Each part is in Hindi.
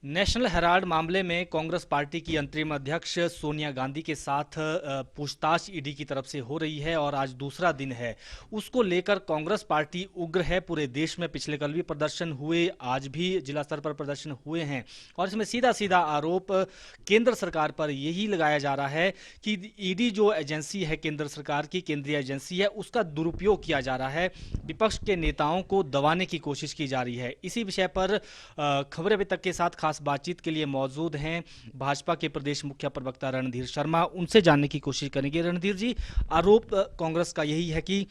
नेशनल हेराल्ड मामले में कांग्रेस पार्टी की अंतरिम अध्यक्ष सोनिया गांधी के साथ पूछताछ ईडी की तरफ से हो रही है और आज दूसरा दिन है। उसको लेकर कांग्रेस पार्टी उग्र है। पूरे देश में पिछले कल भी प्रदर्शन हुए, आज भी जिला स्तर पर प्रदर्शन हुए हैं और इसमें सीधा सीधा आरोप केंद्र सरकार पर यही लगाया जा रहा है कि ईडी जो एजेंसी है केंद्र सरकार की केंद्रीय एजेंसी है, उसका दुरुपयोग किया जा रहा है। विपक्ष के नेताओं को दबाने की कोशिश की जा रही है। इसी विषय पर खबरें अभी तक के साथ खास बातचीत के लिए मौजूद हैं भाजपा के प्रदेश मुख्य प्रवक्ता रणधीर शर्मा। उनसे जानने की कोशिश करेंगे। रणधीर जी, आरोप कांग्रेस का यही है कि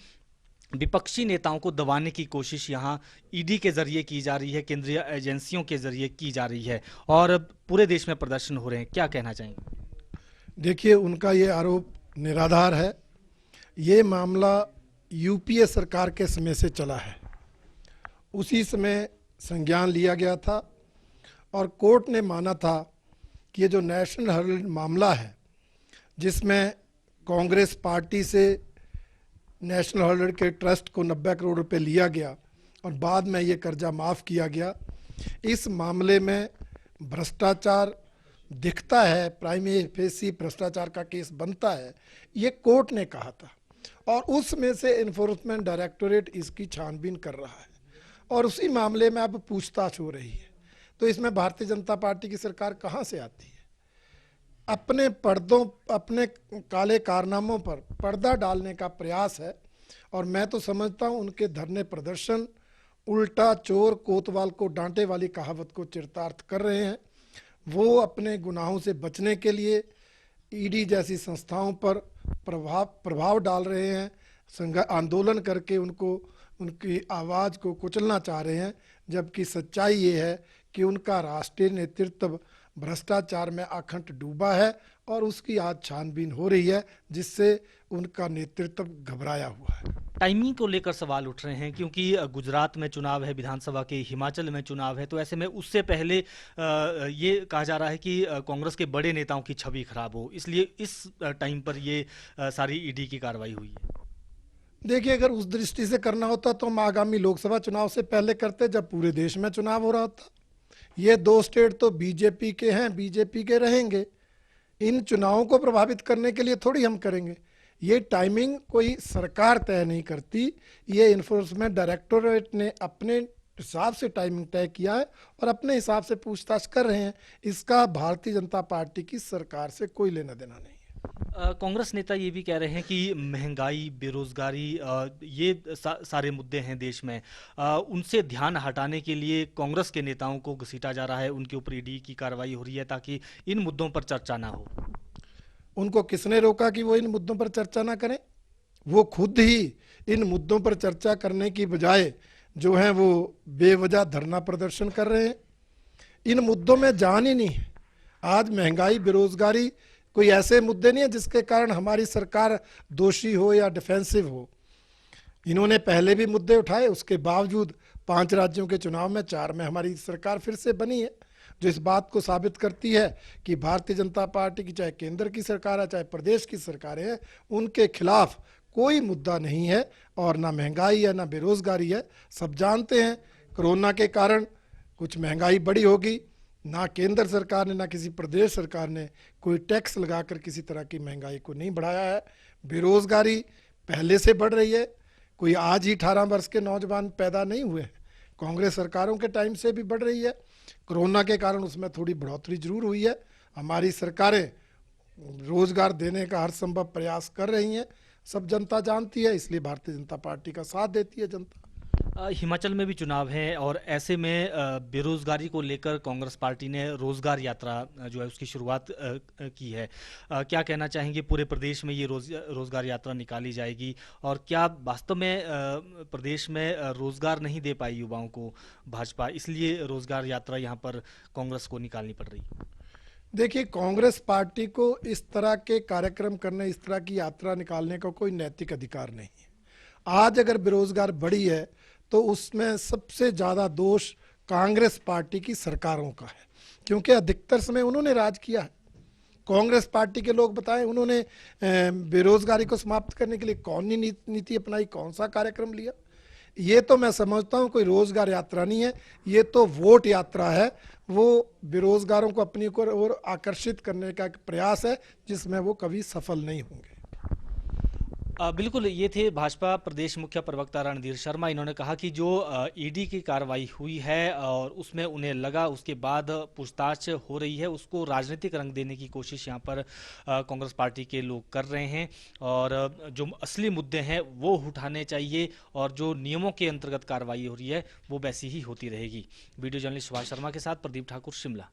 विपक्षी नेताओं को दबाने की कोशिश यहां ईडी के जरिए की जा रही है, केंद्रीय एजेंसियों के जरिए की जा रही है और पूरे देश में प्रदर्शन हो रहे हैं। क्या कहना चाहेंगे? देखिए, उनका ये आरोप निराधार है। ये मामला यूपीए सरकार के समय से चला है। उसी समय संज्ञान लिया गया था और कोर्ट ने माना था कि ये जो नेशनल हेराल्ड मामला है, जिसमें कांग्रेस पार्टी से नेशनल हेराल्ड के ट्रस्ट को 90 करोड़ रुपए लिया गया और बाद में ये कर्जा माफ़ किया गया, इस मामले में भ्रष्टाचार दिखता है, प्राइमरी फेसी भ्रष्टाचार का केस बनता है, ये कोर्ट ने कहा था और उसमें से इन्फोर्समेंट डायरेक्टोरेट इसकी छानबीन कर रहा है और उसी मामले में अब पूछताछ हो रही है। तो इसमें भारतीय जनता पार्टी की सरकार कहाँ से आती है? अपने पर्दों, अपने काले कारनामों पर पर्दा डालने का प्रयास है और मैं तो समझता हूँ उनके धरने प्रदर्शन उल्टा चोर कोतवाल को डांटे वाली कहावत को चरितार्थ कर रहे हैं। वो अपने गुनाहों से बचने के लिए ईडी जैसी संस्थाओं पर प्रभाव डाल रहे हैं, आंदोलन करके उनकी आवाज़ को कुचलना चाह रहे हैं, जबकि सच्चाई ये है कि उनका राष्ट्रीय नेतृत्व भ्रष्टाचार में अखंड डूबा है और उसकी आज छानबीन हो रही है, जिससे उनका नेतृत्व घबराया हुआ है। टाइमिंग को लेकर सवाल उठ रहे हैं क्योंकि गुजरात में चुनाव है विधानसभा के, हिमाचल में चुनाव है, तो ऐसे में उससे पहले ये कहा जा रहा है कि कांग्रेस के बड़े नेताओं की छवि खराब हो, इसलिए इस टाइम पर ये सारी ईडी की कार्रवाई हुई है। देखिए, अगर उस दृष्टि से करना होता तो हम आगामी लोकसभा चुनाव से पहले करते, जब पूरे देश में चुनाव हो रहा होता। ये 2 स्टेट तो बीजेपी के हैं, बीजेपी के रहेंगे। इन चुनावों को प्रभावित करने के लिए थोड़ी हम करेंगे। ये टाइमिंग कोई सरकार तय नहीं करती, ये इन्फोर्समेंट डायरेक्टोरेट ने अपने हिसाब से टाइमिंग तय किया है और अपने हिसाब से पूछताछ कर रहे हैं। इसका भारतीय जनता पार्टी की सरकार से कोई लेना देना नहीं है। कांग्रेस नेता ये भी कह रहे हैं कि महंगाई, बेरोजगारी, ये सारे मुद्दे हैं देश में, उनसे ध्यान हटाने के लिए कांग्रेस के नेताओं को घसीटा जा रहा है, उनके ऊपर ईडी की कार्रवाई हो रही है ताकि इन मुद्दों पर चर्चा ना हो। उनको किसने रोका कि वो इन मुद्दों पर चर्चा ना करें? वो खुद ही इन मुद्दों पर चर्चा करने की बजाय जो है वो बेवजह धरना प्रदर्शन कर रहे हैं। इन मुद्दों में जान ही नहीं है। आज महंगाई, बेरोजगारी कोई ऐसे मुद्दे नहीं है जिसके कारण हमारी सरकार दोषी हो या डिफेंसिव हो। इन्होंने पहले भी मुद्दे उठाए, उसके बावजूद 5 राज्यों के चुनाव में 4 में हमारी सरकार फिर से बनी है, जो इस बात को साबित करती है कि भारतीय जनता पार्टी की चाहे केंद्र की सरकार है चाहे प्रदेश की सरकार है, उनके खिलाफ कोई मुद्दा नहीं है और ना महंगाई है ना बेरोजगारी है। सब जानते हैं कोरोना के कारण कुछ महंगाई बढ़ी होगी, ना केंद्र सरकार ने ना किसी प्रदेश सरकार ने कोई टैक्स लगाकर किसी तरह की महंगाई को नहीं बढ़ाया है। बेरोजगारी पहले से बढ़ रही है, कोई आज ही 18 वर्ष के नौजवान पैदा नहीं हुए हैं, कांग्रेस सरकारों के टाइम से भी बढ़ रही है। कोरोना के कारण उसमें थोड़ी बढ़ोतरी जरूर हुई है। हमारी सरकारें रोजगार देने का हर संभव प्रयास कर रही हैं, सब जनता जानती है, इसलिए भारतीय जनता पार्टी का साथ देती है जनता। हिमाचल में भी चुनाव है और ऐसे में बेरोजगारी को लेकर कांग्रेस पार्टी ने रोजगार यात्रा जो है उसकी शुरुआत की है। क्या कहना चाहेंगे, पूरे प्रदेश में ये रोजगार यात्रा निकाली जाएगी और क्या वास्तव में प्रदेश में रोजगार नहीं दे पाई युवाओं को भाजपा, इसलिए रोजगार यात्रा यहाँ पर कांग्रेस को निकालनी पड़ रही है? देखिए, कांग्रेस पार्टी को इस तरह के कार्यक्रम करने, इस तरह की यात्रा निकालने का कोई नैतिक अधिकार नहीं है। आज अगर बेरोजगार बढ़ी है तो उसमें सबसे ज़्यादा दोष कांग्रेस पार्टी की सरकारों का है, क्योंकि अधिकतर समय उन्होंने राज किया है। कांग्रेस पार्टी के लोग बताएं उन्होंने बेरोजगारी को समाप्त करने के लिए कौन सी नीति अपनाई, कौन सा कार्यक्रम लिया। ये तो मैं समझता हूँ कोई रोजगार यात्रा नहीं है, ये तो वोट यात्रा है। वो बेरोजगारों को अपनी ओर आकर्षित करने का एक प्रयास है जिसमें वो कभी सफल नहीं होंगे। बिल्कुल, ये थे भाजपा प्रदेश मुख्य प्रवक्ता रणधीर शर्मा। इन्होंने कहा कि जो ईडी की कार्रवाई हुई है और उसमें उन्हें लगा, उसके बाद पूछताछ हो रही है, उसको राजनीतिक रंग देने की कोशिश यहाँ पर कांग्रेस पार्टी के लोग कर रहे हैं और जो असली मुद्दे हैं वो उठाने चाहिए और जो नियमों के अंतर्गत कार्रवाई हो रही है वो वैसी ही होती रहेगी। वीडियो जर्नलिस्ट सुभाष शर्मा के साथ प्रदीप ठाकुर, शिमला।